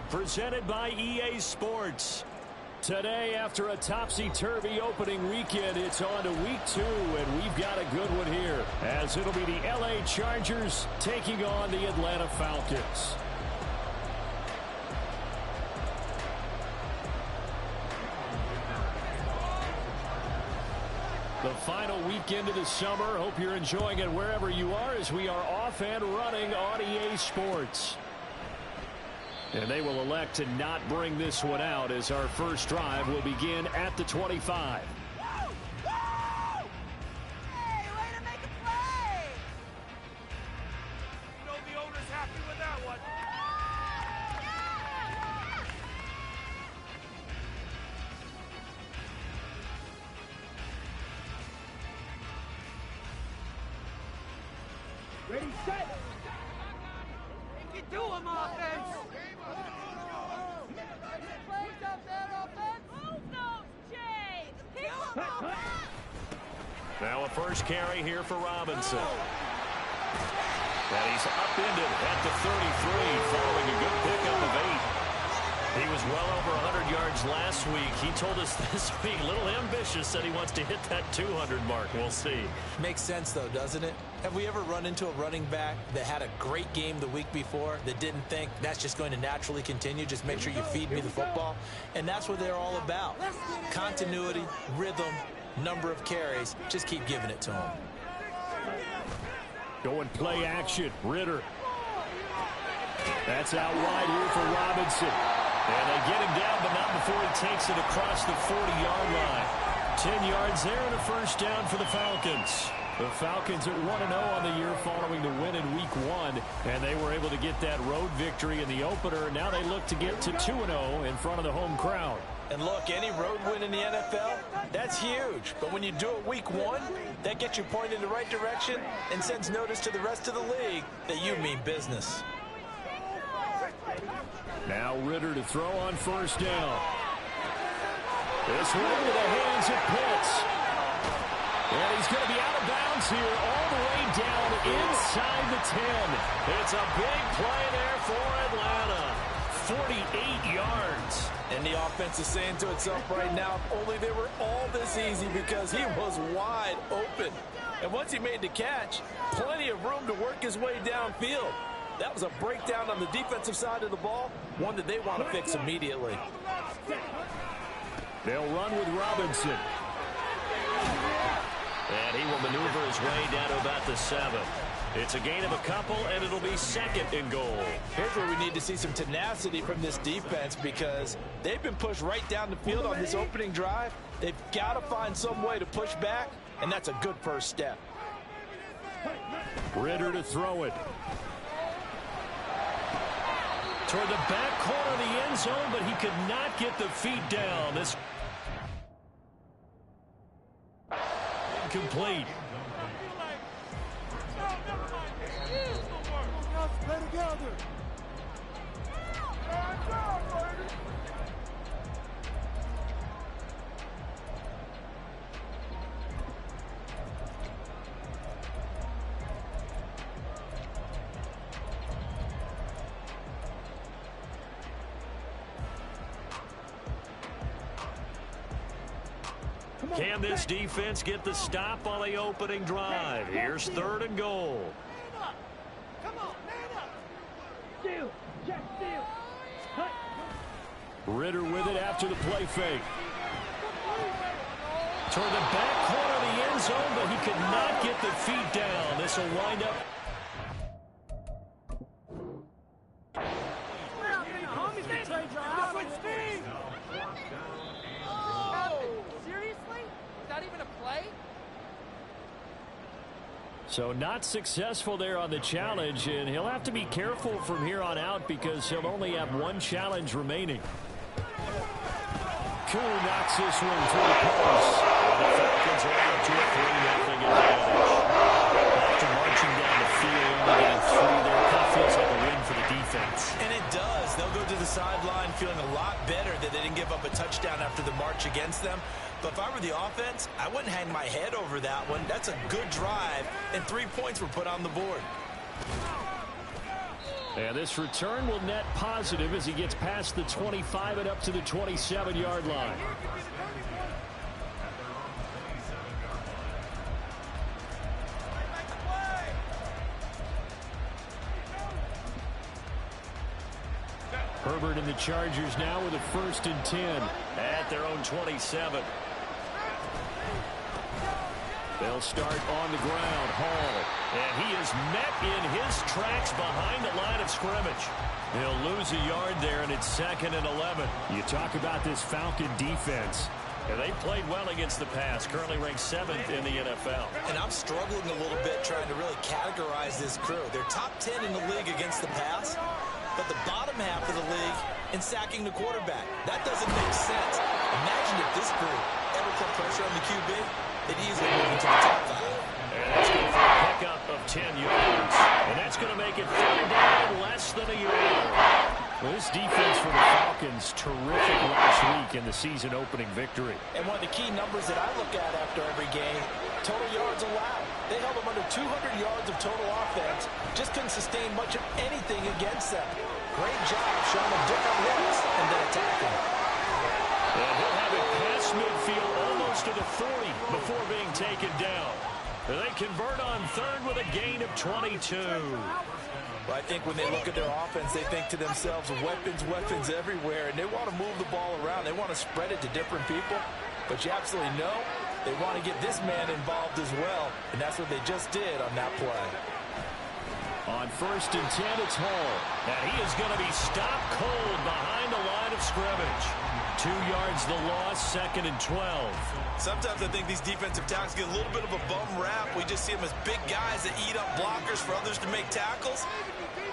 presented by EA Sports. Today, after a topsy-turvy opening weekend, it's on to week 2, and we've got a good one here, as it'll be the LA Chargers taking on the Atlanta Falcons. The final weekend of the summer. Hope you're enjoying it wherever you are, as we are off and running on EA Sports. And they will elect to not bring this one out, as our first drive will begin at the 25. Ready, set! You can do them, offense! Plays up that offense! Move those, Jay! Now a first carry here for Robinson. And he's upended at the 33, following a good pickup of 8. He was well over 100 yards last week. He told us this week, a little ambitious, said he wants to hit that 200 mark. We'll see. Makes sense, though, doesn't it? Have we ever run into a running back that had a great game the week before that didn't think that's just going to naturally continue? Just make sure you feed me the football. And that's what they're all about. Continuity, rhythm, number of carries. Just keep giving it to them. Going play action. Ritter. That's out wide here for Robinson. And they get him down, but not before he takes it across the 40-yard line. 10 yards there and a first down for the Falcons. The Falcons at 1-0 on the year following the win in week 1. And they were able to get that road victory in the opener. Now they look to get to 2-0 in front of the home crowd. And look, any road win in the NFL, that's huge. But when you do it week 1, that gets you pointed in the right direction and sends notice to the rest of the league that you mean business. Now Ritter to throw on first down. This one into the hands of Pitts. And he's going to be out of bounds here all the way down inside the 10. It's a big play there for Atlanta. 48 yards. And the offense is saying to itself right now, only they were all this easy because he was wide open. And once he made the catch, plenty of room to work his way downfield. That was a breakdown on the defensive side of the ball, one that they want to fix immediately. They'll run with Robinson. And he will maneuver his way down to about the 7. It's a gain of a couple, and it'll be 2nd and goal. Here's where we need to see some tenacity from this defense, because they've been pushed right down the field on this opening drive. They've got to find some way to push back, and that's a good first step. Ritter to throw it. Toward the back corner of the end zone, but he could not get the feet down. This incomplete. Can this defense get the stop on the opening drive? Here's 3rd and goal. Come on, man up! Steal! Check, steal! Ritter with it after the play fake. Toward the back corner of the end zone, but he could not get the feet down. This will wind up. So not successful there on the challenge, and he'll have to be careful from here on out because he'll only have 1 challenge remaining. Koo knocks this one through the post. And the Falcons are out to a 3-0 advantage. After marching down the field, only getting 3 there, that feels like a win for the defense. And it does. They'll go to the sideline feeling a lot better that they didn't give up a touchdown after the march against them. But if I were the offense, I wouldn't hang my head over that one. That's a good drive, and 3 points were put on the board. And this return will net positive as he gets past the 25 and up to the 27-yard line. Herbert and the Chargers now with a 1st and 10 at their own 27. They'll start on the ground. Hall. And he is met in his tracks behind the line of scrimmage. He'll lose a yard there, and it's 2nd and 11. You talk about this Falcon defense. And they played well against the pass, currently ranked 7th in the NFL. And I'm struggling a little bit trying to really categorize this crew. They're top 10 in the league against the pass, but the bottom half of the league in sacking the quarterback. That doesn't make sense. Imagine if this group ever put pressure on the QB. It easily move into the top 5. And that's going for a pickup of 10 yards. And that's going to make it 3rd down, less than a yard. Well, this defense for the Falcons, terrific last week in the season-opening victory. And one of the key numbers that I look at after every game, total yards allowed. They held them under 200 yards of total offense. Just couldn't sustain much of anything against them. Great job showing them different looks and then attacking. And he'll have it past midfield almost to the 40 before being taken down. And they convert on 3rd with a gain of 22. Well, I think when they look at their offense, they think to themselves, weapons everywhere, and they want to move the ball around. They want to spread it to different people. But you absolutely know they want to get this man involved as well, and that's what they just did on that play. On 1st and 10, it's Hall. And he is going to be stopped cold behind the line of scrimmage. 2 yards the loss, 2nd and 12. Sometimes I think these defensive tackles get a little bit of a bum rap. We just see them as big guys that eat up blockers for others to make tackles.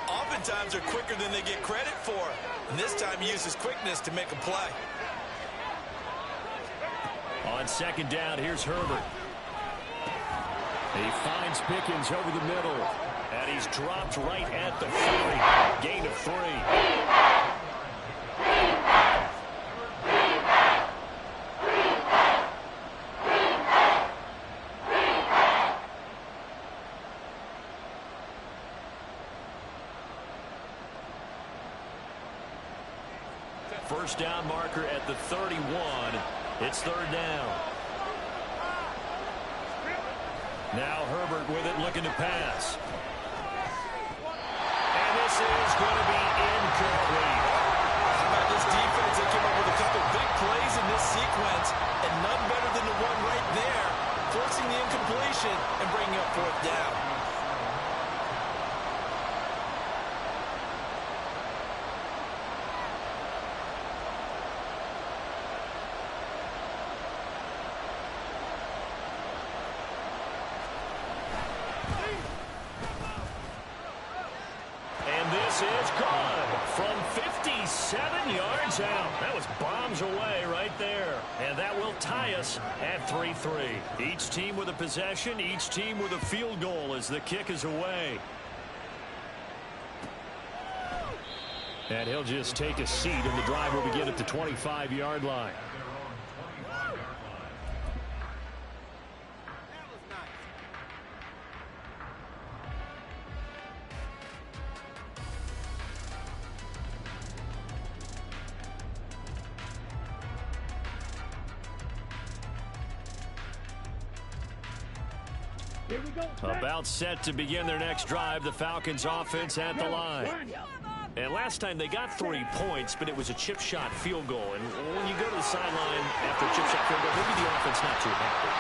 Oftentimes they're quicker than they get credit for. And this time he uses quickness to make a play. On 2nd down, here's Herbert. He finds Pickens over the middle. And he's dropped right at the 40. Gain of 3. First down marker at the 31. It's 3rd down. Now Herbert with it, looking to pass. And this is going to be incomplete. How about this defense? They came up with a couple big plays in this sequence, and none better than the one right there, forcing the incompletion and bringing up 4th down. Is gone from 57 yards out. That was bombs away right there. And that will tie us at 3-3. Each team with a possession, each team with a field goal as the kick is away. And he'll just take a seat, and the drive will begin at the 25-yard line. About set to begin their next drive, the Falcons offense at the line. And last time they got 3 points, but it was a chip shot field goal. And when you go to the sideline after a chip shot field goal, maybe the offense not too happy.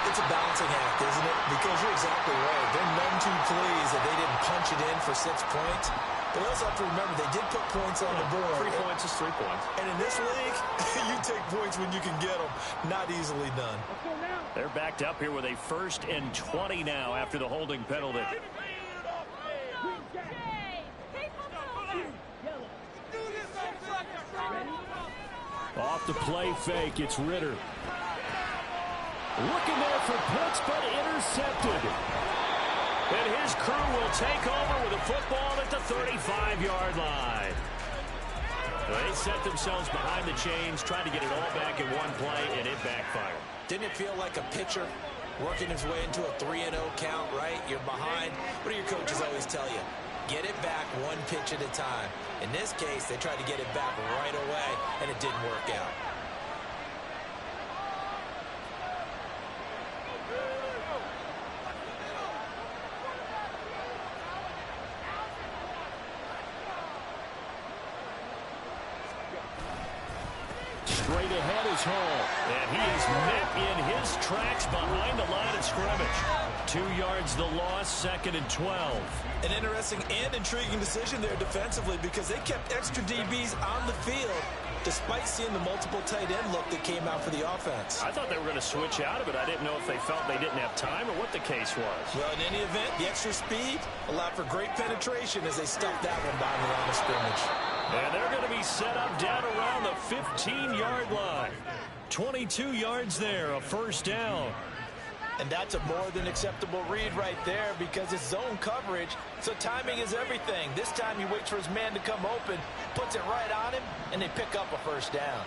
It's a balancing act, isn't it? Because you're exactly right. They're none too pleased that they didn't punch it in for 6 points. But also have to remember, they did put points on the board. 3 points is 3 points. And in this league, you take points when you can get them. Not easily done. They're backed up here with a 1st and 20 now after the holding penalty. Off the play fake, it's Ritter. Looking there for Pitts, but intercepted. And his crew will take over with a football at the 35-yard line. They set themselves behind the chains, trying to get it all back in one play, and it backfired. Didn't it feel like a pitcher working his way into a 3-0 count, right? You're behind. What do your coaches always tell you? get it back one pitch at a time. In this case, they tried to get it back right away, and it didn't work out. Straight ahead is Hall, and he is met in his tracks behind the line of scrimmage. 2 yards the loss, 2nd and 12. An interesting and intriguing decision there defensively because they kept extra DBs on the field despite seeing the multiple tight end look that came out for the offense. I thought they were going to switch out of it. I didn't know if they felt they didn't have time or what the case was. Well, in any event, the extra speed allowed for great penetration as they stuffed that one behind the line of scrimmage. And they're going to be set up down around the 15-yard line. 22 yards there, a first down. And that's a more than acceptable read right there because it's zone coverage, so timing is everything. This time he waits for his man to come open, puts it right on him, and they pick up a first down.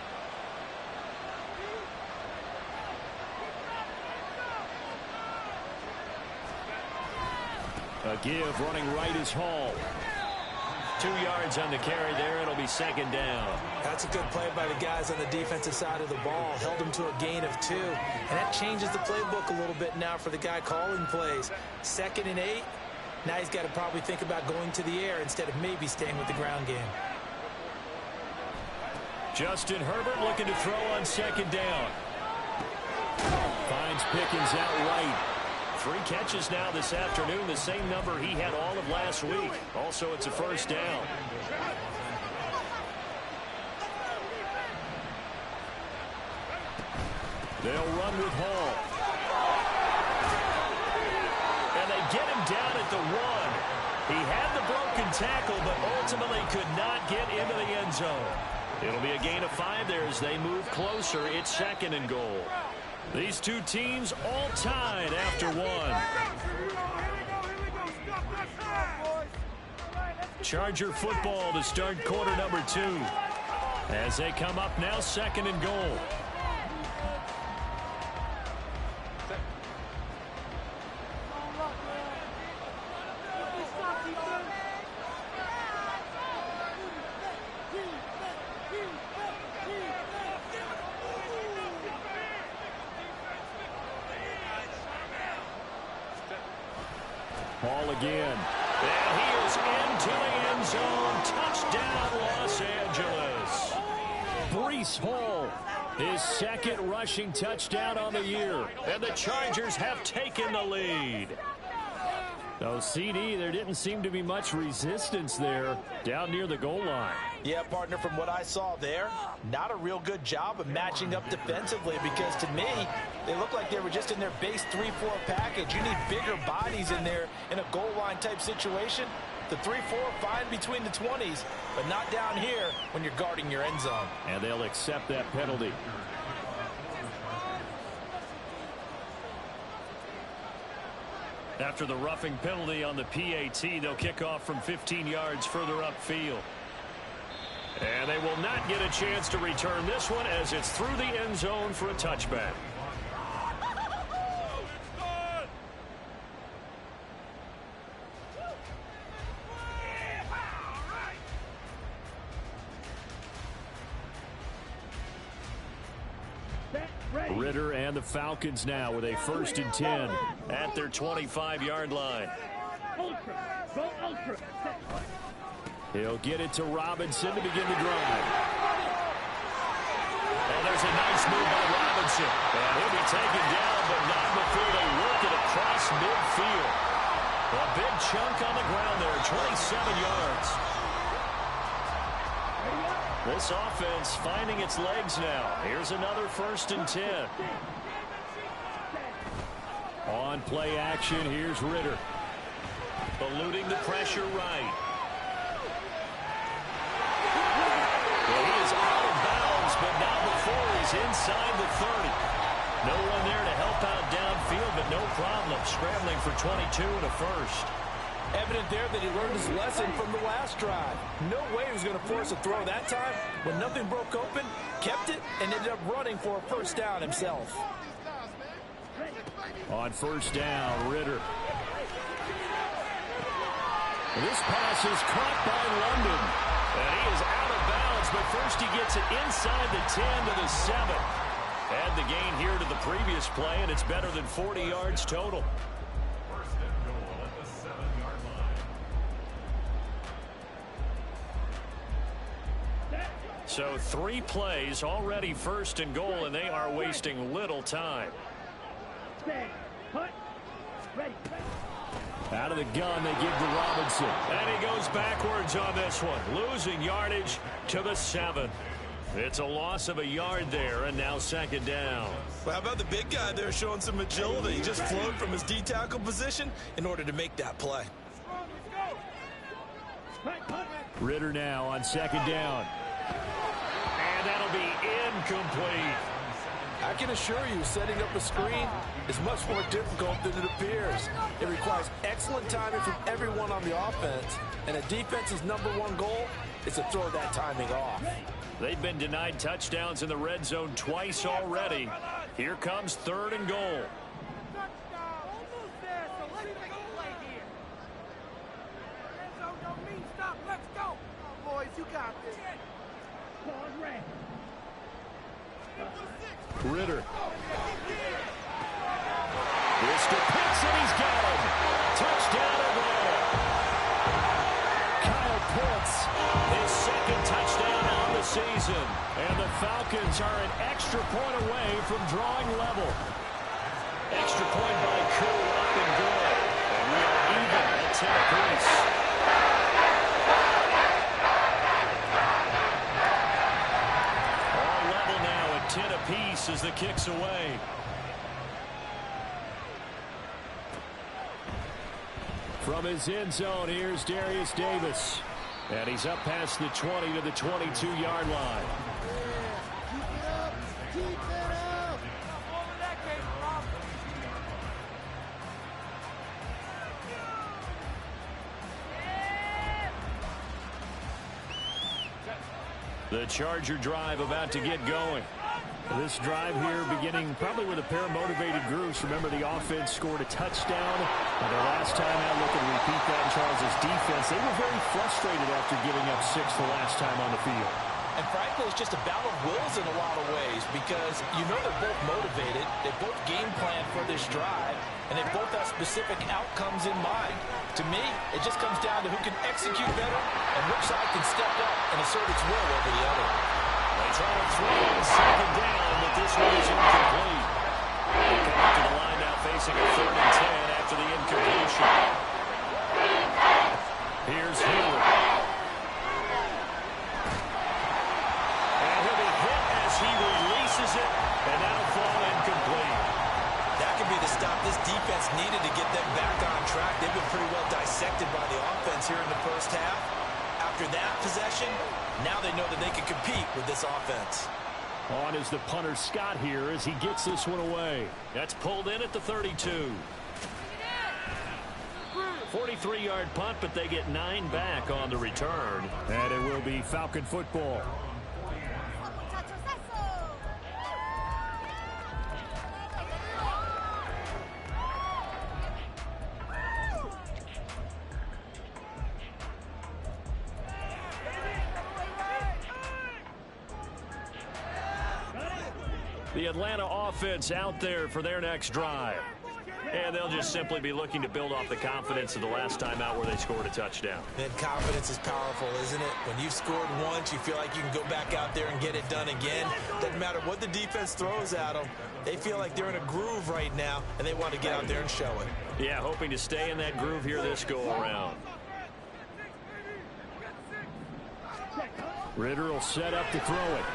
A give running right is Hall. 2 yards on the carry there. It'll be 2nd down. That's a good play by the guys on the defensive side of the ball. Held him to a gain of 2. And that changes the playbook a little bit now for the guy calling plays. 2nd and 8. Now he's got to probably think about going to the air instead of maybe staying with the ground game. Justin Herbert looking to throw on 2nd down. Finds Pickens out right. 3 catches now this afternoon, the same number he had all of last week. Also, it's a first down. They'll run with Hall. And they get him down at the 1. He had the broken tackle, but ultimately could not get into the end zone. It'll be a gain of 5 there as they move closer. It's 2nd and goal. These two teams all tied after 1. Charger football to start quarter number 2. As they come up now, 2nd and goal. Ball again. And he is into the end zone. Touchdown, Los Angeles. Breece Hall, his 2nd rushing touchdown on the year. And the Chargers have taken the lead. So, CD, there didn't seem to be much resistance there down near the goal line. Yeah, partner, from what I saw there, not a real good job of matching up defensively because to me, they look like they were just in their base 3-4 package. You need bigger bodies in there in a goal line type situation. The 3-4 fine between the 20s, but not down here when you're guarding your end zone. And they'll accept that penalty. After the roughing penalty on the PAT, they'll kick off from 15 yards further upfield. And they will not get a chance to return this one as it's through the end zone for a touchback. Ritter and the Falcons now with a 1st and 10 at their 25-yard line. He'll get it to Robinson to begin the drive. And there's a nice move by Robinson. And he'll be taken down, but not before they work it across midfield. A big chunk on the ground there, 27 yards. This offense finding its legs now. Here's another 1st and 10. On play action, here's Ritter. Eluding the pressure right. Well, he is out of bounds, but not before he's inside the 30. No one there to help out downfield, but no problem. Scrambling for 22 and a first. Evident there that he learned his lesson from the last drive. No way he was going to force a throw that time. When nothing broke open, kept it, and ended up running for a first down himself. On 1st down, Ritter. This pass is caught by London. And he is out of bounds, but first he gets it inside the 10 to the 7. Add the gain here to the previous play, and it's better than 40 yards total. So 3 plays, already first and goal, and they are wasting little time. Out of the gun, they give to Robinson. And he goes backwards on this one, losing yardage to the 7. It's a loss of a yard there, and now second down. Well, how about the big guy there showing some agility? He just flowed from his D-tackle position in order to make that play. Ritter now on second down. And that'll be incomplete. I can assure you, setting up a screen is much more difficult than it appears. It requires excellent timing from everyone on the offense, and a defense's #1 goal is to throw that timing off. They've been denied touchdowns in the red zone twice already. Here comes 3rd and goal. You got this. Ritter. Brisker picks and he's got him. Touchdown Atlanta. Kyle Pitts, his 2nd touchdown on the season. And the Falcons are an extra point away from drawing level. Extra point by Koo, up and good. And we are even at 10 apiece. Apiece as the kick's away. From his end zone, here's Darius Davis. And he's up past the 20 to the 22-yard line. Keep it up. Keep it up. Over that game, Rob. The Charger drive about to get going. This drive here beginning probably with a pair of motivated groups. Remember, the offense scored a touchdown. And the last time out, looking to repeat that in Charles' defense. They were very frustrated after giving up 6 the last time on the field. And frankly, it's just a battle of wills in a lot of ways because you know they're both motivated. They both game plan for this drive, and they both have specific outcomes in mind. To me, it just comes down to who can execute better and which side can step up and assert its will over the other. They try to throw on second down, but this one is incomplete. They come up to the line now facing a 3rd and 10 after the incompletion. Here's Hill. And he'll be hit as he releases it, and that'll fall incomplete. That could be the stop this defense needed to get them back on track. They've been pretty well dissected by the offense here in the first half. After that possession, now they know that they can compete with this offense. On is the punter Scott here as he gets this one away. That's pulled in at the 32. 43-yard punt, but they get 9 back on the return. And it will be Falcon football. The Atlanta offense out there for their next drive. And they'll just simply be looking to build off the confidence of the last time out where they scored a touchdown. And confidence is powerful, isn't it? When you've scored once, you feel like you can go back out there and get it done again. Doesn't matter what the defense throws at them. They feel like they're in a groove right now, and they want to get out there and show it. Yeah, hoping to stay in that groove here this go-around. Ritter will set up to throw it.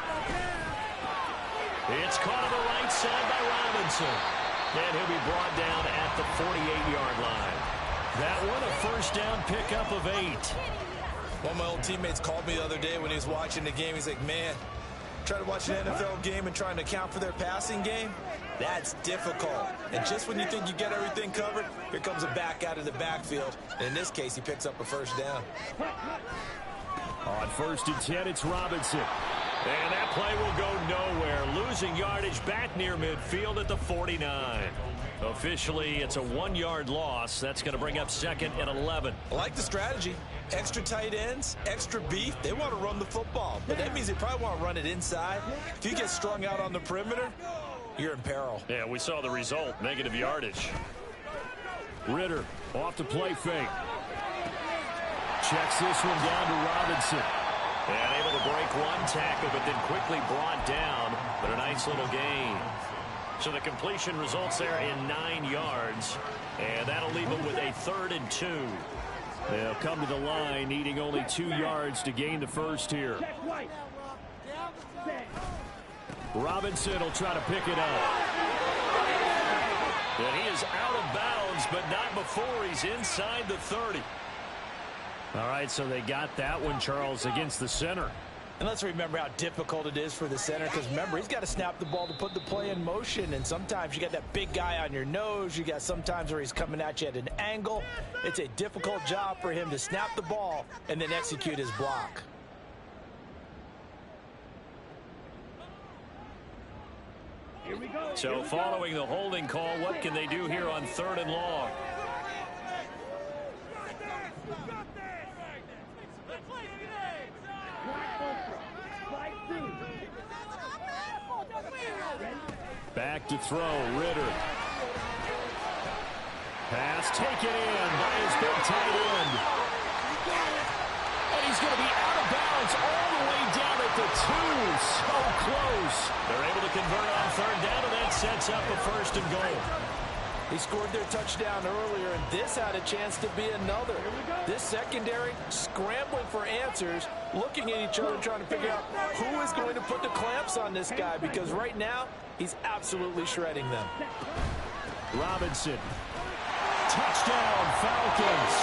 It's caught on the right side by Robinson. And he'll be brought down at the 48-yard line. That one a first down pickup of 8. One of my old teammates called me the other day when he was watching the game. He's like, man, trying to watch an NFL game and trying to account for their passing game, that's difficult. And just when you think you get everything covered, here comes a back out of the backfield. And in this case, he picks up a first down. On 1st and 10, it's Robinson. And that play will go nowhere, losing yardage back near midfield at the 49. Officially, it's a 1-yard loss. That's going to bring up second and 11. I like the strategy. Extra tight ends, extra beef. They want to run the football, but that means they probably want to run it inside. If you get strung out on the perimeter, you're in peril. Yeah, we saw the result, negative yardage. Ritter off the play fake. Checks this one down to Robinson. And able to break one tackle, but then quickly brought down. But a nice little gain. So the completion results there in 9 yards. And that'll leave them with a 3rd and 2. They'll come to the line, needing only 2 yards to gain the first here. Robinson will try to pick it up. And he is out of bounds, but not before he's inside the 30. All right, so they got that one, Charles, against the center. And let's remember how difficult it is for the center, because remember, he's got to snap the ball to put the play in motion, and sometimes you got that big guy on your nose. You got sometimes where he's coming at you at an angle. It's a difficult job for him to snap the ball and then execute his block. So following the holding call, what can they do here on 3rd and long? Back to throw, Ritter. Pass taken in by his big tight end. And he's going to be out of bounds all the way down at the 2. So close. They're able to convert on 3rd down, and that sets up a 1st and goal. He scored their touchdown earlier, and this had a chance to be another. This secondary scrambling for answers, looking at each other, trying to figure out who is going to put the clamps on this guy, because right now, he's absolutely shredding them. Robinson. Touchdown, Falcons.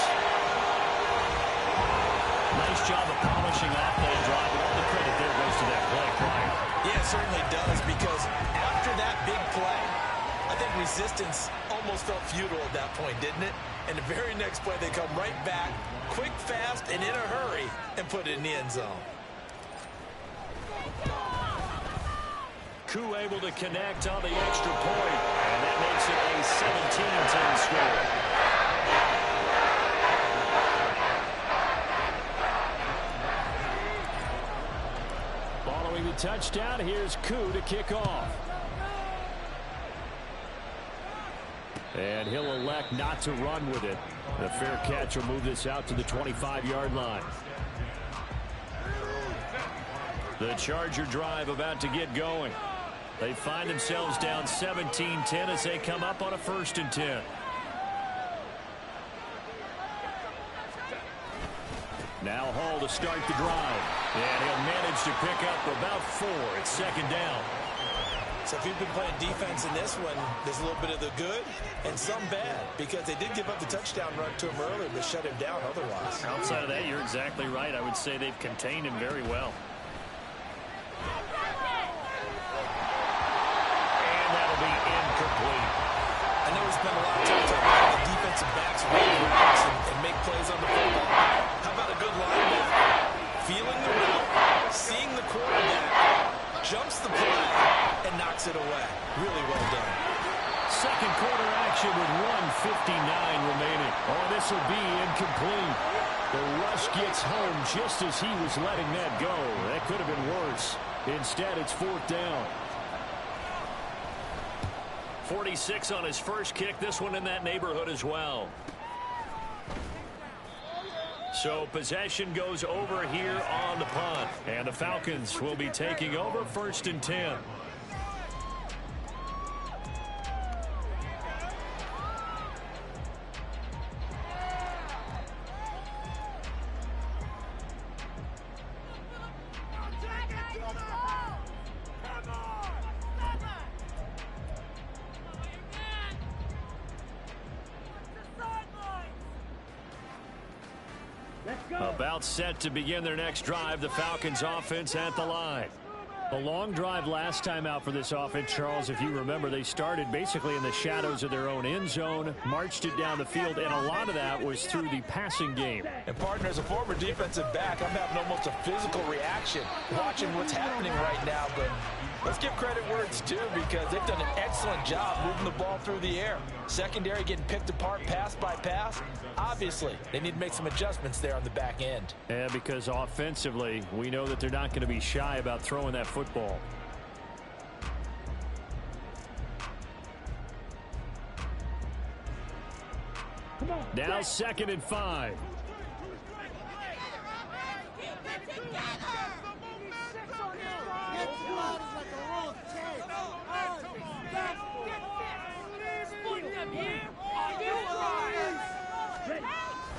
Nice job of polishing off that drive, and all the credit there goes to that play, Brian. Yeah, it certainly does, because after that big play, I think resistance almost felt futile at that point, didn't it? And the very next play, they come right back, quick, fast, and in a hurry, and put it in the end zone. Koo able to connect on the extra point, and that makes it a 17-10 score. Following the touchdown, here's Koo to kick off. And he'll elect not to run with it. The fair catch will move this out to the 25-yard line. The Charger drive about to get going. They find themselves down 17-10 as they come up on a 1st and 10. Now Hall to start the drive. And he'll manage to pick up about 4 at 2nd down. So if you've been playing defense in this one, there's a little bit of the good and some bad, because they did give up the touchdown run to him earlier, but shut him down otherwise. Outside of that, you're exactly right. I would say they've contained him very well. And that'll be incomplete. I know we spent a lot of time talking about the defensive backs running routes and make plays on the football. How about a good linebacker? Feeling the route, seeing the quarterback, jumps the play, and knocks it away. Really well done. Second quarter action with 1:59 remaining. Oh, this will be incomplete. The rush gets home just as he was letting that go. That could have been worse. Instead, it's 4th down. 46 on his first kick. This one in that neighborhood as well. So possession goes over here on the punt. And the Falcons will be taking over 1st and 10. About set to begin their next drive. The Falcons offense at the line. A long drive last time out for this offense, Charles. If you remember, they started basically in the shadows of their own end zone, marched it down the field, and a lot of that was through the passing game. And, partner, as a former defensive back, I'm having almost a physical reaction watching what's happening right now. But let's give credit where it's due, because they've done an excellent job moving the ball through the air. Secondary getting picked apart pass by pass. Obviously, they need to make some adjustments there on the back end. Yeah, because offensively, we know that they're not going to be shy about throwing that football. Now 2nd and 5.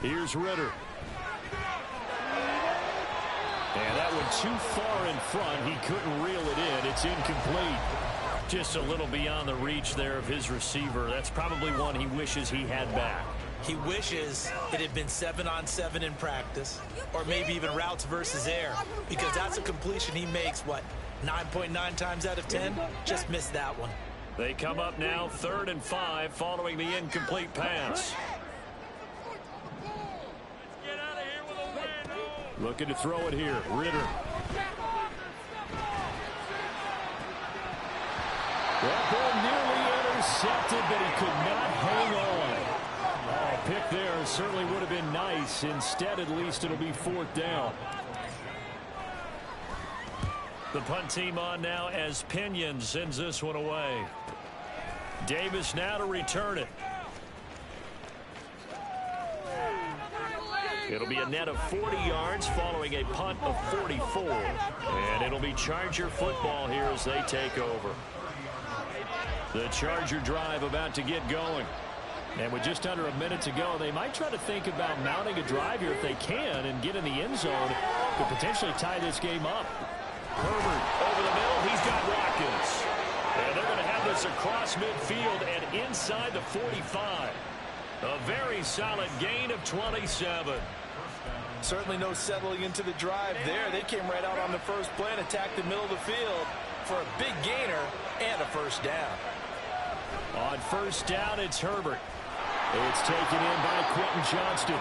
Here's Ritter. And that went too far in front. He couldn't reel it in. It's incomplete. Just a little beyond the reach there of his receiver. That's probably one he wishes he had back. He wishes it had been 7-on-7 in practice, or maybe even routes versus air, because that's a completion he makes, what, 9.9 times out of 10? Just missed that one. They come up now 3rd and 5 following the incomplete pass. Looking to throw it here. Ritter. That ball nearly intercepted, but he could not hang on. Oh, pick there certainly would have been nice. Instead, at least it'll be 4th down. The punt team on now as Pinion sends this one away. Davis now to return it. It'll be a net of 40 yards following a punt of 44. And it'll be Charger football here as they take over. The Charger drive about to get going. And with just under a minute to go, they might try to think about mounting a drive here if they can and get in the end zone to potentially tie this game up. Herbert over the middle. He's got Watkins. And they're going to have this across midfield and inside the 45. A very solid gain of 27. Certainly no settling into the drive there. They came right out on the first play and attacked the middle of the field for a big gainer and a first down. On first down, it's Herbert. It's taken in by Quentin Johnston.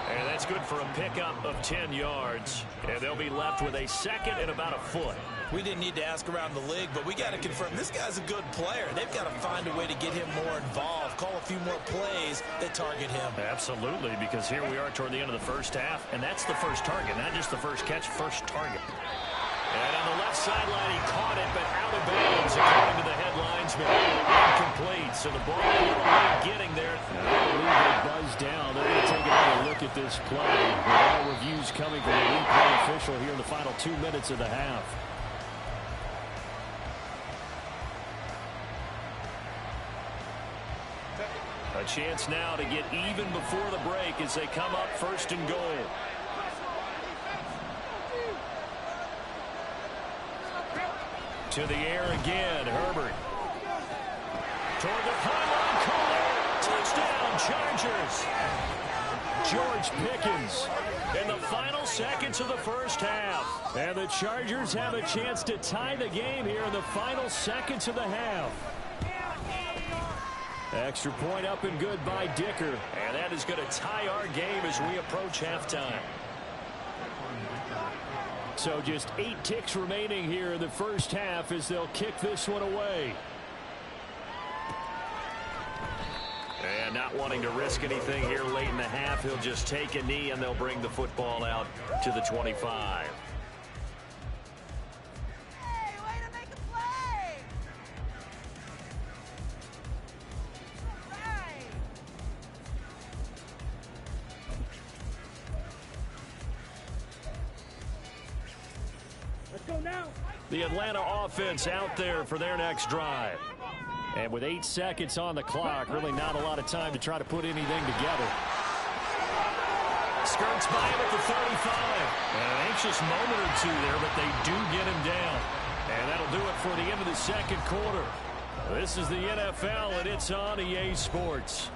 And that's good for a pickup of 10 yards. And they'll be left with a 2nd and about a foot. We didn't need to ask around the league, but we got to confirm this guy's a good player. They've got to find a way to get him more involved, call a few more plays that target him. Absolutely, because here we are toward the end of the first half, and that's the first target, not just the first catch, first target. And on the left sideline, he caught it, but out of bounds, according to the head linesman. Incomplete, so the ball a little late getting there. And I believe they buzzed down. They're going to take another look at this play. With all reviews coming from the replay official here in the final 2 minutes of the half. A chance now to get even before the break as they come up 1st and goal. To the air again, Herbert. Toward the pylon, touchdown, Chargers. George Pickens in the final seconds of the first half. And the Chargers have a chance to tie the game here in the final seconds of the half. Extra point up and good by Dicker. And that is going to tie our game as we approach halftime. So just 8 ticks remaining here in the first half as they'll kick this one away. And not wanting to risk anything here late in the half, he'll just take a knee and they'll bring the football out to the 25. The Atlanta offense out there for their next drive. And with 8 seconds on the clock, really not a lot of time to try to put anything together. Skirts by him at the 35. An anxious moment or two there, but they do get him down. And that'll do it for the end of the second quarter. This is the NFL, and it's on EA Sports.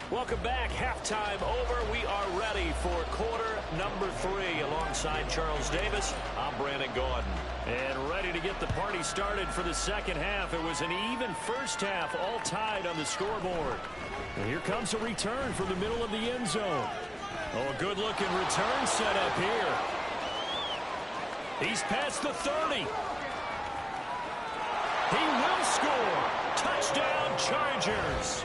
Welcome back. Halftime over. We are ready for quarter number 3. Alongside Charles Davis, I'm Brandon Gaudin. And ready to get the party started for the second half. It was an even first half, all tied on the scoreboard. And here comes a return from the middle of the end zone. Oh, a good-looking return set up here. He's past the 30. He will score. Touchdown, Chargers.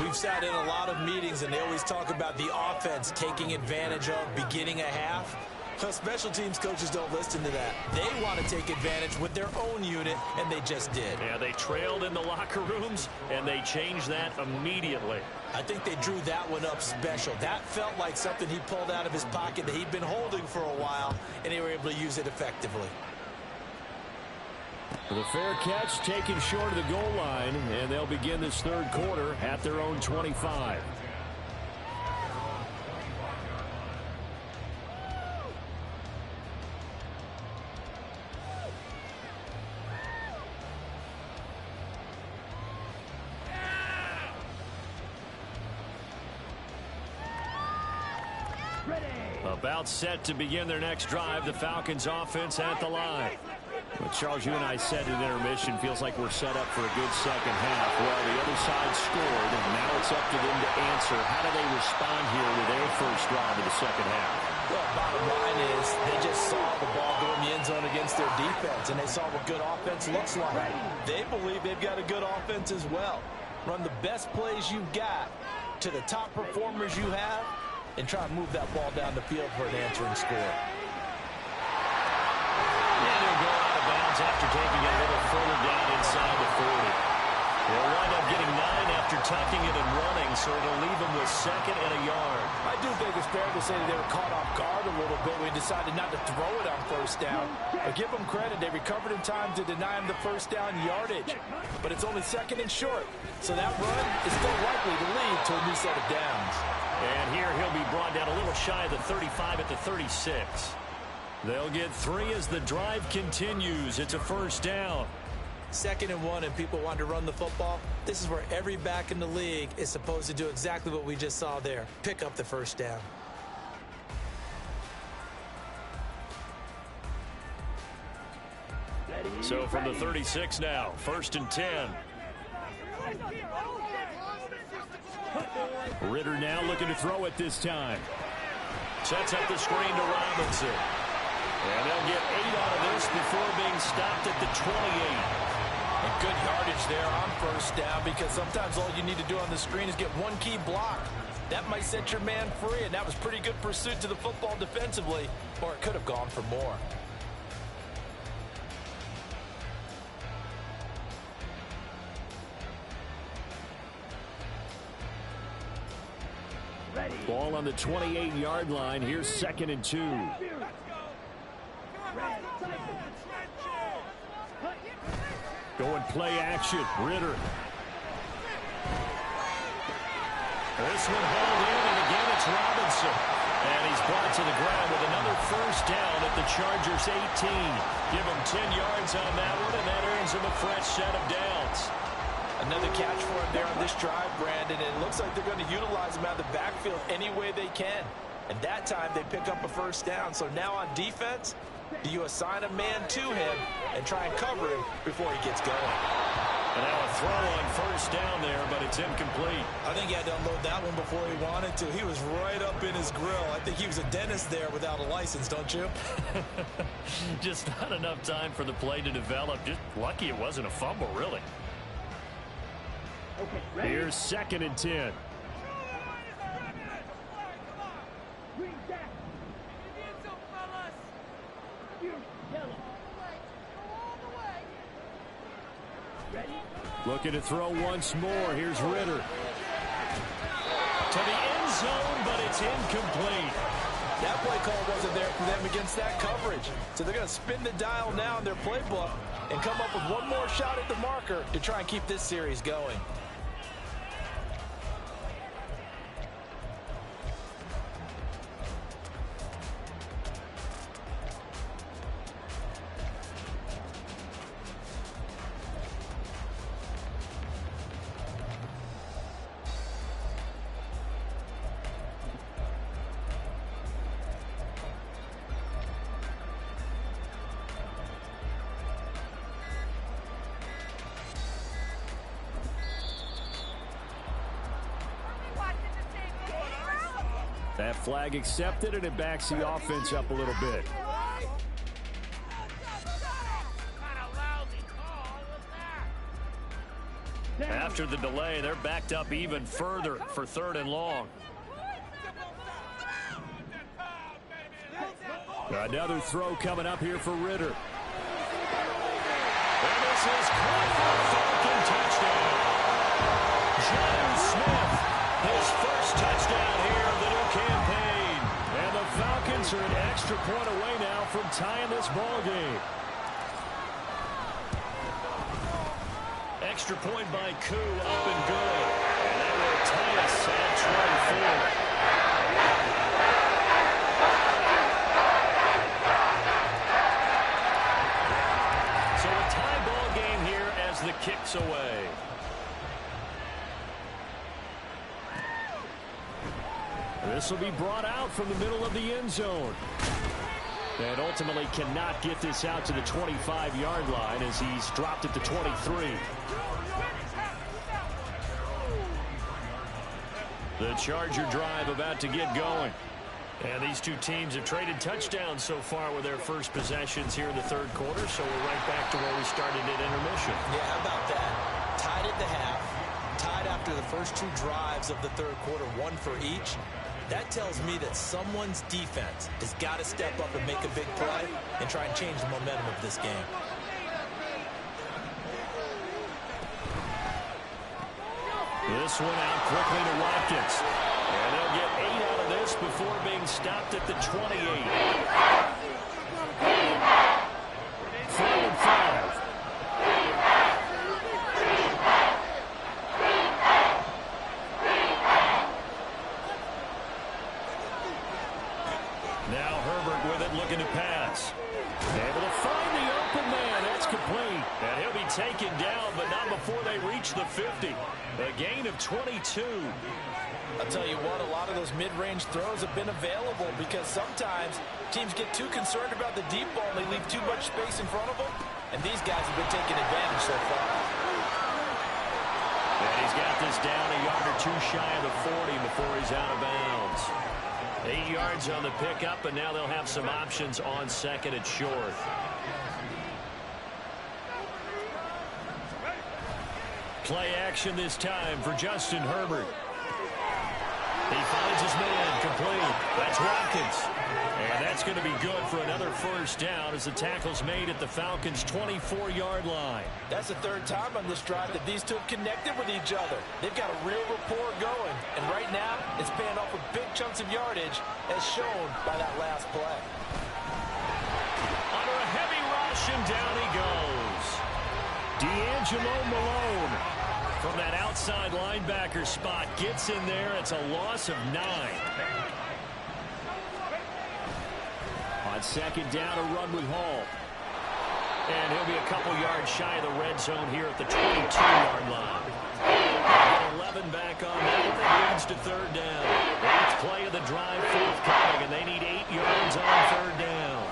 We've sat in a lot of meetings, and they always talk about the offense taking advantage of beginning a half. Well, special teams coaches don't listen to that. They want to take advantage with their own unit, and they just did. Yeah, they trailed in the locker rooms, and they changed that immediately. I think they drew that one up special. That felt like something he pulled out of his pocket that he'd been holding for a while, and they were able to use it effectively. The fair catch taken short of the goal line, and they'll begin this third quarter at their own 25. About set to begin their next drive, the Falcons offense at the line. Well, Charles, you and I said at intermission, feels like we're set up for a good second half. Well, the other side scored, and now it's up to them to answer. How do they respond here with their first drive of the second half? Well, bottom line is they just saw the ball go in the end zone against their defense, and they saw what good offense looks like. They believe they've got a good offense as well. Run the best plays you've got to the top performers you have, and try and move that ball down the field for an answering score. And they'll go out of bounds after taking it a little further down inside the 40. They'll wind up getting 9 after tucking it and running, so it'll leave them with 2nd and a yard. I do think it's fair to say that they were caught off guard a little bit when we decided not to throw it on first down. But give them credit, they recovered in time to deny him the first down yardage. But it's only 2nd and short, so that run is still likely to lead to a new set of downs. And here he'll be brought down a little shy of the 35 at the 36. They'll get 3 as the drive continues. It's a first down. 2nd and 1, and people want to run the football. This is where every back in the league is supposed to do exactly what we just saw there. Pick up the first down. So from the 36 now, 1st and 10. Ritter now looking to throw it this time. Sets up the screen to Robinson. And they'll get 8 out of this before being stopped at the 28. And good yardage there on first down, because sometimes all you need to do on the screen is get one key block. That might set your man free, and that was pretty good pursuit to the football defensively, or it could have gone for more. Ball on the 28-yard line. Here's 2nd and 2. Going play action. Ritter. This one hauled in, and again it's Robinson. And he's brought to the ground with another first down at the Chargers' 18. Give him 10 yards on that one, and that earns him a fresh set of downs. Another catch for him there on this drive, Brandon. And it looks like they're going to utilize him out of the backfield any way they can. And that time they pick up a first down. So now on defense, do you assign a man to him and try and cover him before he gets going? And now a throw on first down there, but it's incomplete. I think he had to unload that one before he wanted to. He was right up in his grill. I think he was a dentist there without a license, don't you? Just not enough time for the play to develop. Just lucky it wasn't a fumble, really. Here's 2nd and 10. Looking to throw once more. Here's Ritter. To the end zone, but it's incomplete. That play call wasn't there for them against that coverage. So they're going to spin the dial now in their playbook and come up with one more shot at the marker to try and keep this series going. That flag accepted, and it backs the offense up a little bit. After the delay, they're backed up even further for 3rd and long. Another throw coming up here for Ritter. And this is caught for a Falcon touchdown. John Smith, his first touchdown here of the new campaign. And the Falcons are an extra point away now from tying this ball game. Extra point by Koo, up and good. And that will tie us at 24. So a tie ball game here as the kick's away. This will be brought out from the middle of the end zone. And ultimately cannot get this out to the 25-yard line as he's dropped it to 23. The Charger drive about to get going. And these two teams have traded touchdowns so far with their first possessions here in the 3rd quarter, so we're right back to where we started at intermission. Yeah, how about that? Tied at the half, tied after the first 2 drives of the 3rd quarter, 1 for each. That tells me that someone's defense has got to step up and make a big play and try and change the momentum of this game. This one out quickly to Watkins. And they'll get 8 out of this before being stopped at the 28. 4th and 5. Now Herbert with it, looking to pass. Able to find the open man. That's complete. And he'll be taken down, but not before they reach the 50. A gain of 22. I'll tell you what, a lot of those mid-range throws have been available because sometimes teams get too concerned about the deep ball and they leave too much space in front of them. And these guys have been taking advantage so far. And he's got this down a yard or 2 shy of the 40 before he's out of bounds. 8 yards on the pickup, and now they'll have some options on 2nd and short. Play action this time for Justin Herbert. He finds his man, complete. That's Watkins. And that's going to be good for another first down as the tackle's made at the Falcons' 24-yard line. That's the 3rd time on this drive that these two have connected with each other. They've got a real rapport going. And right now, it's paying off with big chunks of yardage, as shown by that last play. Under a heavy rush, and down he goes. D'Angelo Malone from that outside linebacker spot gets in there. It's a loss of 9. On 2nd down, a run with Hall. And he'll be a couple yards shy of the red zone here at the 22-yard line. 11 back on that. That leads to 3rd down. 8th play of the drive forthcoming, and they need 8 yards on 3rd down.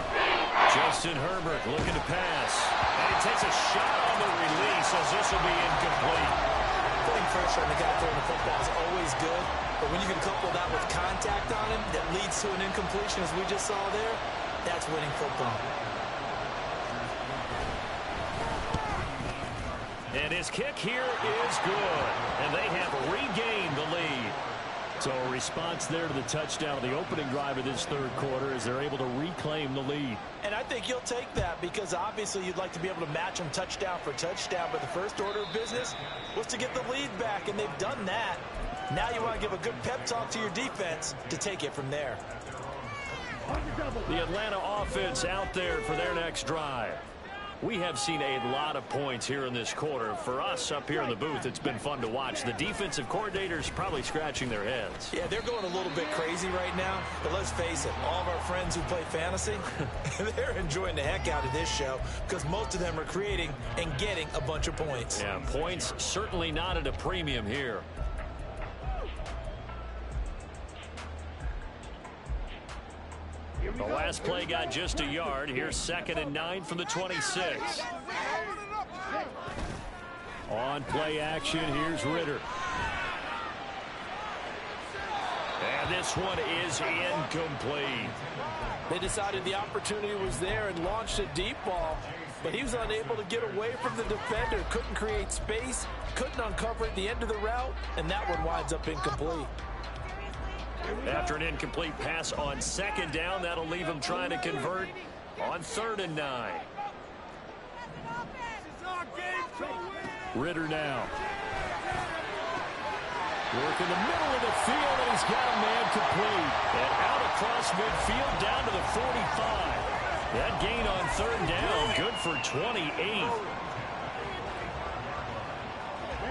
Justin Herbert looking to pass. And he takes a shot on the release as this will be incomplete. Putting pressure on the guy throwing the football is always good, but when you can couple that with contact on him that leads to an incompletion, as we just saw there, that's winning football. And his kick here is good, and they have regained the lead. So a response there to the touchdown of the opening drive of this 3rd quarter as they're able to reclaim the lead. And I think you'll take that because obviously you'd like to be able to match them touchdown for touchdown, but the first order of business was to get the lead back, and they've done that. Now you want to give a good pep talk to your defense to take it from there. The Atlanta offense out there for their next drive. We have seen a lot of points here in this quarter. For us up here in the booth, it's been fun to watch. The defensive coordinators probably scratching their heads. Yeah, they're going a little bit crazy right now. But let's face it, all of our friends who play fantasy, they're enjoying the heck out of this show because most of them are creating and getting a bunch of points. Yeah, points certainly not at a premium here. The last play got just a yard. Here's 2nd and 9 from the 26. On play action, here's Ritter. And And this one is incomplete. They decided the opportunity was there and launched a deep ball, but he was unable to get away from the defender, couldn't create space, couldn't uncover at the end of the route, and that one winds up incomplete. After an incomplete pass on second down, that'll leave him trying to convert on 3rd and 9. Ritter now. Work in the middle of the field, and he's got a man complete. And out across midfield down to the 45. That gain on 3rd down, good for 28.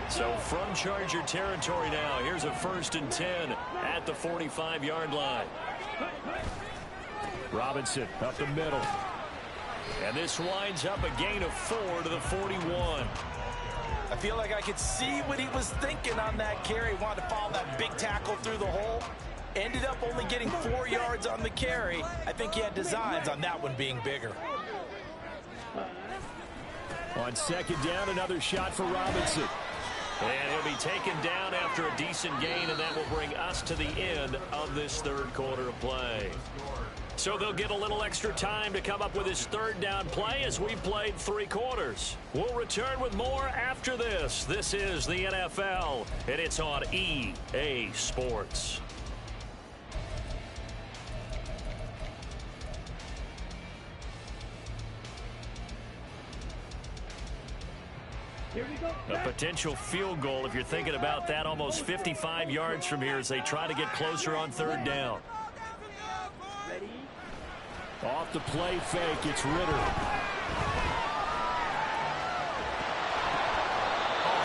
So from Charger territory now, here's a 1st and 10 at the 45-yard line. Robinson up the middle. And this winds up a gain of 4 to the 41. I feel like I could see what he was thinking on that carry. Wanted to follow that big tackle through the hole. Ended up only getting 4 yards on the carry. I think he had designs on that one being bigger. On 2nd down, another shot for Robinson. And he'll be taken down after a decent gain, and that will bring us to the end of this 3rd quarter of play. So they'll get a little extra time to come up with his 3rd down play as we played 3 quarters. We'll return with more after this. This is the NFL, and it's on EA Sports. A potential field goal, if you're thinking about that, almost 55 yards from here as they try to get closer on 3rd down. Off the play fake, it's Ritter. A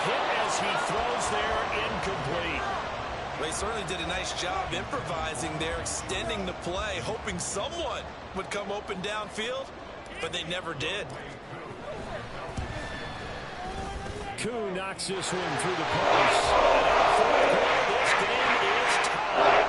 hit as he throws there, incomplete. They certainly did a nice job improvising there, extending the play, hoping someone would come open downfield, but they never did. Koo knocks this one through the post. And in the 4th quarter, this game is tied.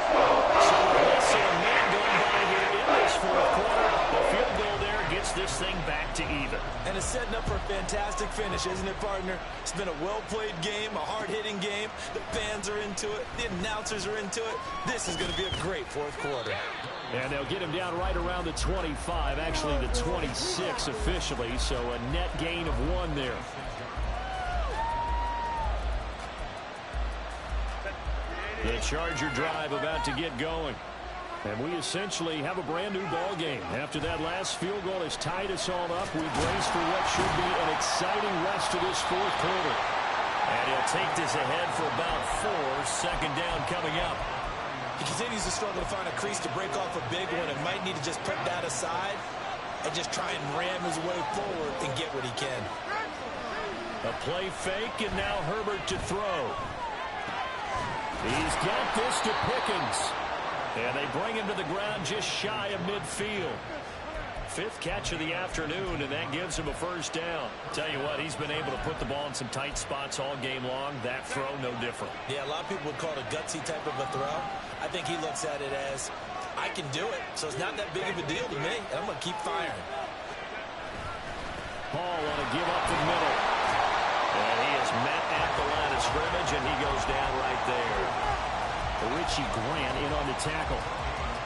So less than a minute going by here in this 4th quarter. The field goal there gets this thing back to even. And it's setting up for a fantastic finish, isn't it, partner? It's been a well-played game, a hard-hitting game. The fans are into it. The announcers are into it. This is going to be a great 4th quarter. And they'll get him down right around the 25, actually the 26 officially. So a net gain of 1 there. The Charger drive about to get going. And we essentially have a brand-new ball game. After that last field goal has tied us all up, we brace for what should be an exciting rest of this 4th quarter. And he'll take this ahead for about 4. 2nd down coming up. He continues to struggle to find a crease to break off a big one and might need to just put that aside and just try and ram his way forward and get what he can. A play fake, and now Herbert to throw. He's got this to Pickens. And they bring him to the ground just shy of midfield. 5th catch of the afternoon, and that gives him a 1st down. Tell you what, he's been able to put the ball in some tight spots all game long. That throw, no different. Yeah, a lot of people would call it a gutsy type of a throw. I think he looks at it as, I can do it, so it's not that big of a deal to me, and I'm going to keep firing. Hall on a give up the middle. And he is met at the line of scrimmage, and he goes down right there. Richie Grant in on the tackle.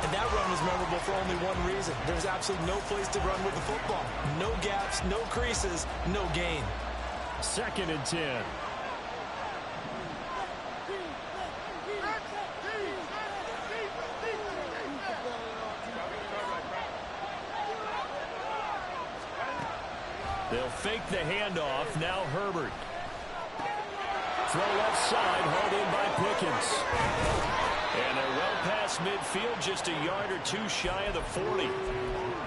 And that run was memorable for only one reason. There's absolutely no place to run with the football. No gaps, no creases, no gain. 2nd and 10. They'll fake the handoff. Now Herbert. Throw left side, hauled in by Pickens. And they're well past midfield, just a yard or 2 shy of the 40.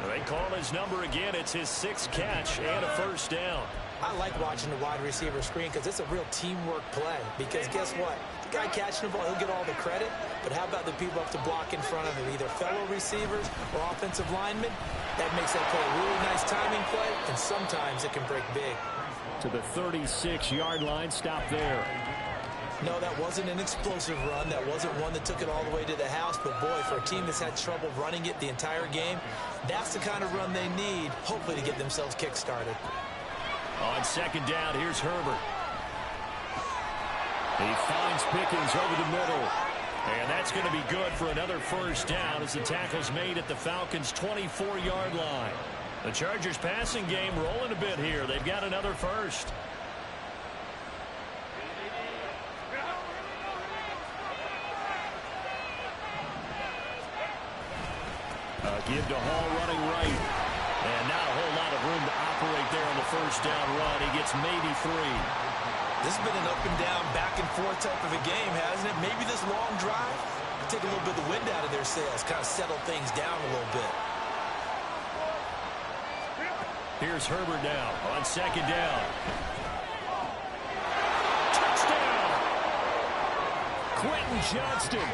They call his number again. It's his 6th catch and a 1st down. I like watching the wide receiver screen because it's a real teamwork play. Because guess what? The guy catching the ball, he'll get all the credit. But how about the people up to block in front of him, either fellow receivers or offensive linemen? That makes that play a really nice timing play, and sometimes it can break big. To the 36-yard line, stop there. No, that wasn't an explosive run. That wasn't one that took it all the way to the house. But, boy, for a team that's had trouble running it the entire game, that's the kind of run they need, hopefully, to get themselves kick-started. On 2nd down, here's Herbert. He finds Pickens over the middle. And that's going to be good for another first down as the tackle's made at the Falcons' 24-yard line. The Chargers passing game rolling a bit here. They've got another first. Give to Hall running right. And not a whole lot of room to operate there on the first down run. He gets maybe 3. This has been an up and down, back and forth type of a game, hasn't it? Maybe this long drive take a little bit of the wind out of their sails, kind of settle things down a little bit. Here's Herbert now on second down. Touchdown! Quentin Johnston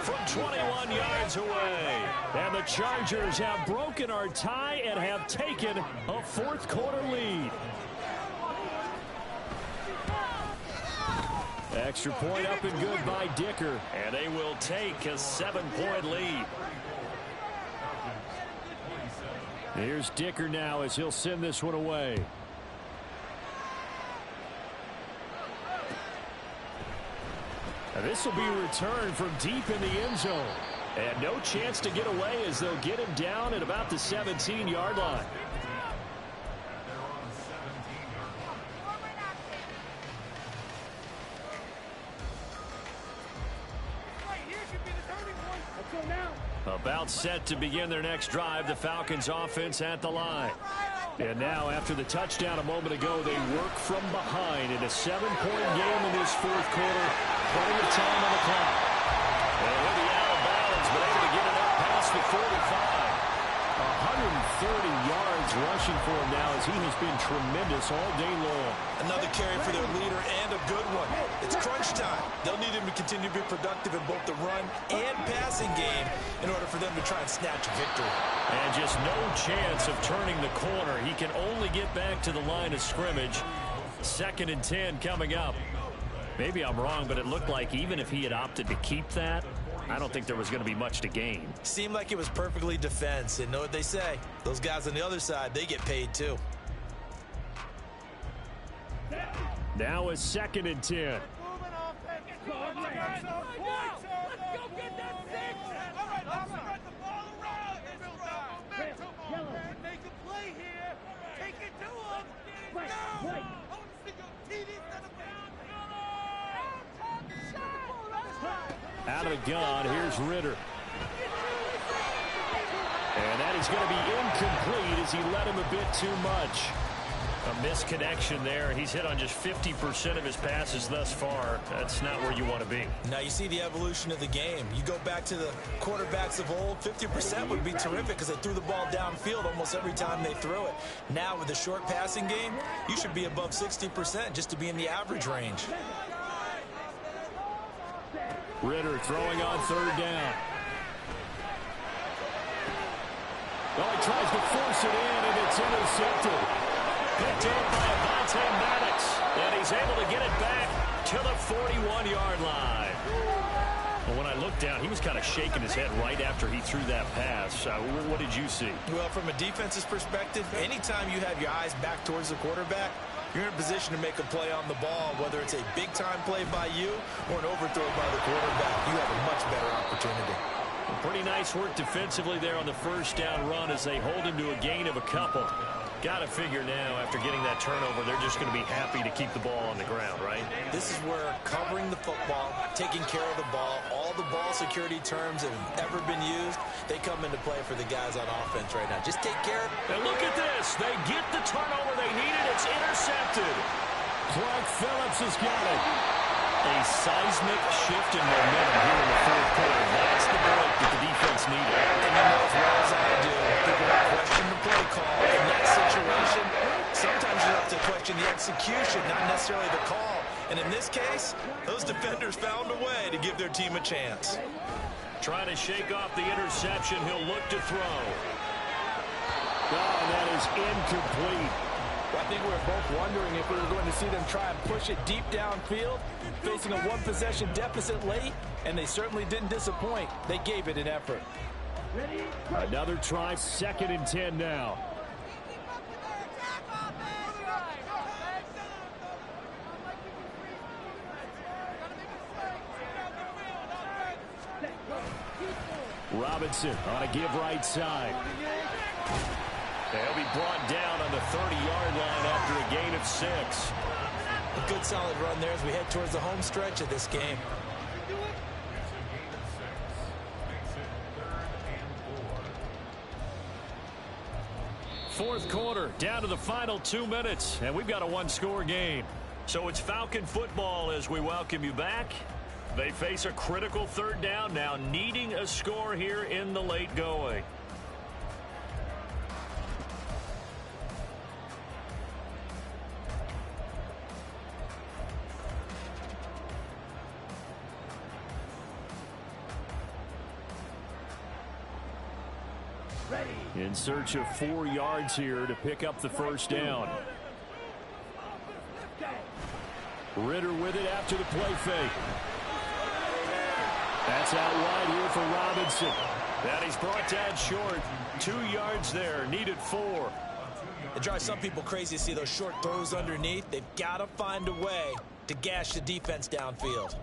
from 21 yards away. And the Chargers have broken our tie and have taken a fourth-quarter lead. Extra point up and good by Dicker. And they will take a 7-point lead. Here's Dicker now as he'll send this one away. And this will be a return from deep in the end zone. And no chance to get away as they'll get him down at about the 17-yard line. About set to begin their next drive, the Falcons offense at the line. And now after the touchdown a moment ago, they work from behind in a 7-point game in this fourth quarter. Plenty of time on the clock. And with the out of bounds, but able to get it up past the 45. 130 yards rushing for him now as he has been tremendous all day long. Another carry for their leader and a good one. It's crunch time. They'll need him to continue to be productive in both the run and passing game in order for them to try and snatch a victory. And just no chance of turning the corner. He can only get back to the line of scrimmage. 2nd and 10 coming up. Maybe I'm wrong, but it looked like even if he had opted to keep that, I don't think there was going to be much to gain. Seemed like it was perfectly defense. And know what they say? Those guys on the other side, they get paid too. Now is 2nd and 10. Out of the gun, here's Ritter. And that is going to be incomplete as he led him a bit too much. A misconnection there. He's hit on just 50% of his passes thus far. That's not where you want to be. Now you see the evolution of the game. You go back to the quarterbacks of old, 50% would be terrific because they threw the ball downfield almost every time they threw it. Now with the short passing game, you should be above 60% just to be in the average range. Ritter throwing on 3rd down. Well, he tries to force it in, and it's intercepted. Picked up by Avonte Maddox, and he's able to get it back to the 41-yard line. Well, when I looked down, he was kind of shaking his head right after he threw that pass. What did you see? Well, from a defense's perspective, anytime you have your eyes back towards the quarterback, you're in a position to make a play on the ball, whether it's a big-time play by you or an overthrow by the quarterback. You have a much better opportunity. Well, pretty nice work defensively there on the first down run as they hold him to a gain of a couple. Got to figure now, after getting that turnover, they're just going to be happy to keep the ball on the ground, right? This is where covering the football, taking care of the ball, all the ball security terms that have ever been used, they come into play for the guys on offense right now. Just take care of it. And look at this. They get the turnover they needed. It's intercepted. Clark Phillips has got it. A seismic shift in momentum here in the fourth quarter. That's the break that the defense needed. And you know as well as I do, people question the play call in that situation. Sometimes you have to question the execution, not necessarily the call. And in this case, those defenders found a way to give their team a chance. Trying to shake off the interception. He'll look to throw. Oh, that is incomplete. I think we were both wondering if we were going to see them try and push it deep downfield, facing a one-possession deficit late, and they certainly didn't disappoint. They gave it an effort. Another try, 2nd and 10 now. Robinson on a give right side. They'll be brought down on the 30-yard line after a gain of 6. A good solid run there as we head towards the home stretch of this game. Fourth quarter, down to the final 2 minutes, and we've got a one-score game. So it's Falcon football as we welcome you back. They face a critical third down now, needing a score here in the late going. In search of 4 yards here to pick up the first down. Ritter with it after the play fake. That's out wide here for Robinson. And he's brought down short. 2 yards there, needed 4. It drives some people crazy to see those short throws underneath. They've got to find a way to gash the defense downfield.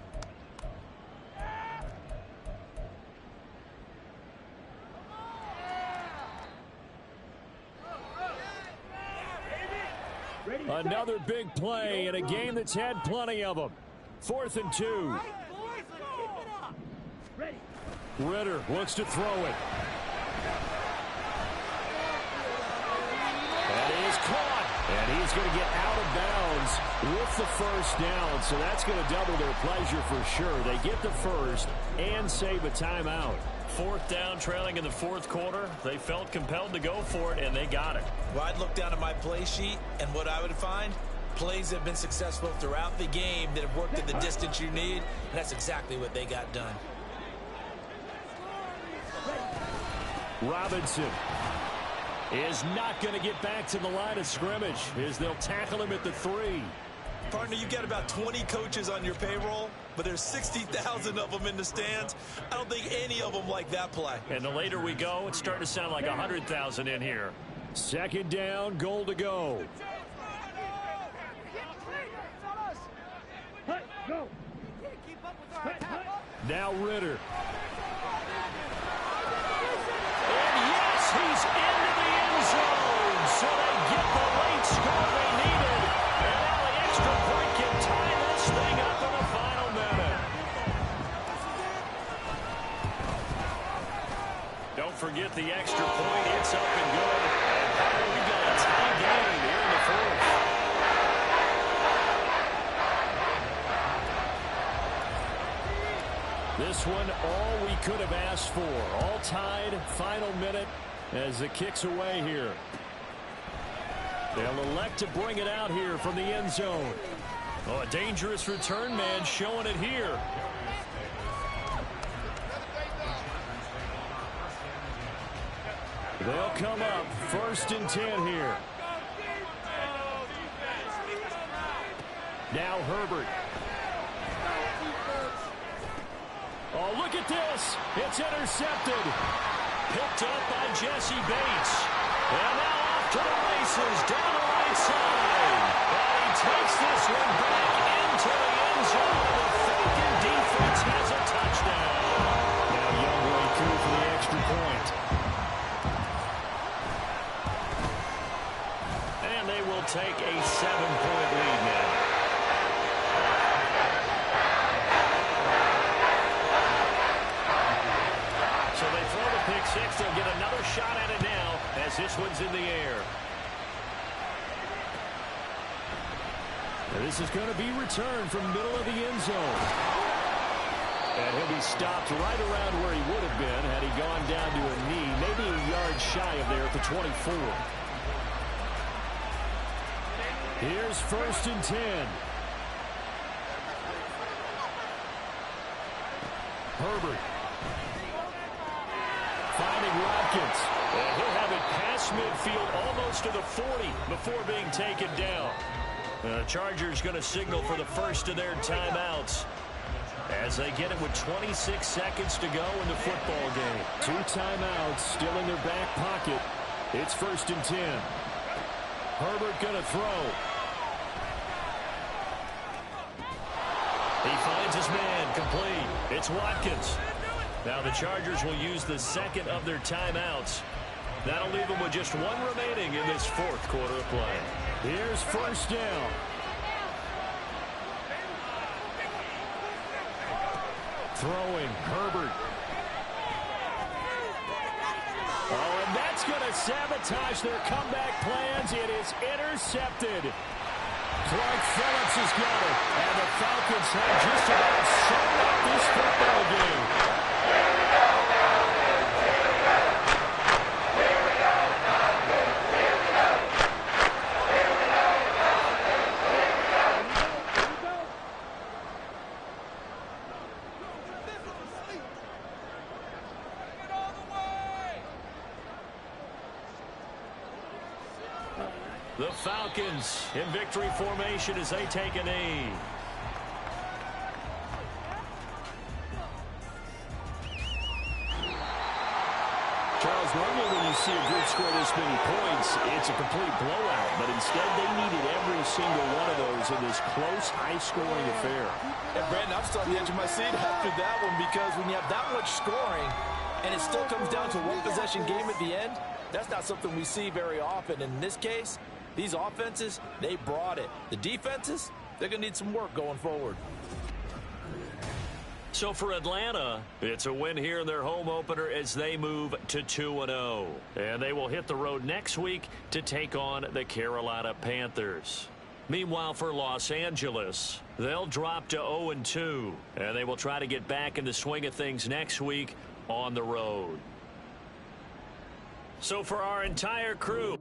Another big play in a game that's had plenty of them. 4th and 2. Ritter looks to throw it. And he is caught. And he's going to get out of bounds with the first down. So that's going to double their pleasure for sure. They get the first and save a timeout. 4th down, trailing in the 4th quarter. They felt compelled to go for it, and they got it. Well, I'd look down at my play sheet, and what I would find, plays have been successful throughout the game that have worked at the distance you need, and that's exactly what they got done. Robinson is not going to get back to the line of scrimmage as they'll tackle him at the 3. Partner, you got about 20 coaches on your payroll, but there's 60,000 of them in the stands. I don't think any of them like that play. And the later we go, it's starting to sound like 100,000 in here. 2nd down, goal to go. Now Ritter. And yes, he's into the end zone. So they get the late score they needed. And now the extra point can tie this thing up in the final minute. Don't forget the extra point. It's up and good. And we've got a tie game here in the 4th. This one, all we could have asked for. All tied, final minute as it kicks away here. They'll elect to bring it out here from the end zone. Oh, a dangerous return man showing it here. They'll come up 1st and 10 here. Now Herbert. Oh, look at this. It's intercepted. Picked up by Jesse Bates. And now off to the races down the right side. And he takes this one back into the end zone. The Falcon defense has a touchdown. Now Youngboy through for the extra point. And they will take a 7-point lead now. They'll get another shot at it now as this one's in the air. And this is going to be returned from middle of the end zone. And he'll be stopped right around where he would have been had he gone down to a knee, maybe a yard shy of there at the 24. Here's 1st and 10. Herbert. Finding Watkins. And he'll have it past midfield almost to the 40 before being taken down. The Chargers going to signal for the first of their timeouts as they get it with 26 seconds to go in the football game. 2 timeouts still in their back pocket. It's 1st and 10. Herbert going to throw. He finds his man complete. It's Watkins. Now the Chargers will use the second of their timeouts. That'll leave them with just one remaining in this fourth quarter of play. Here's first down. Throwing, Herbert. Oh, and that's going to sabotage their comeback plans. It is intercepted. Clark Phillips has got it. And the Falcons have just about sewn up this football game. The Falcons in victory formation as they take a knee. Charles, normally when you see a group score this many points, it's a complete blowout. But instead, they needed every single one of those in this close, high-scoring affair. And Brandon, I'm still on the edge of my seat after that one because when you have that much scoring and it still comes down to one possession game at the end, that's not something we see very often. In this case, these offenses, they brought it. The defenses, they're going to need some work going forward. So for Atlanta, it's a win here in their home opener as they move to 2-0. And they will hit the road next week to take on the Carolina Panthers. Meanwhile, for Los Angeles, they'll drop to 0-2. And they will try to get back in the swing of things next week on the road. So for our entire crew,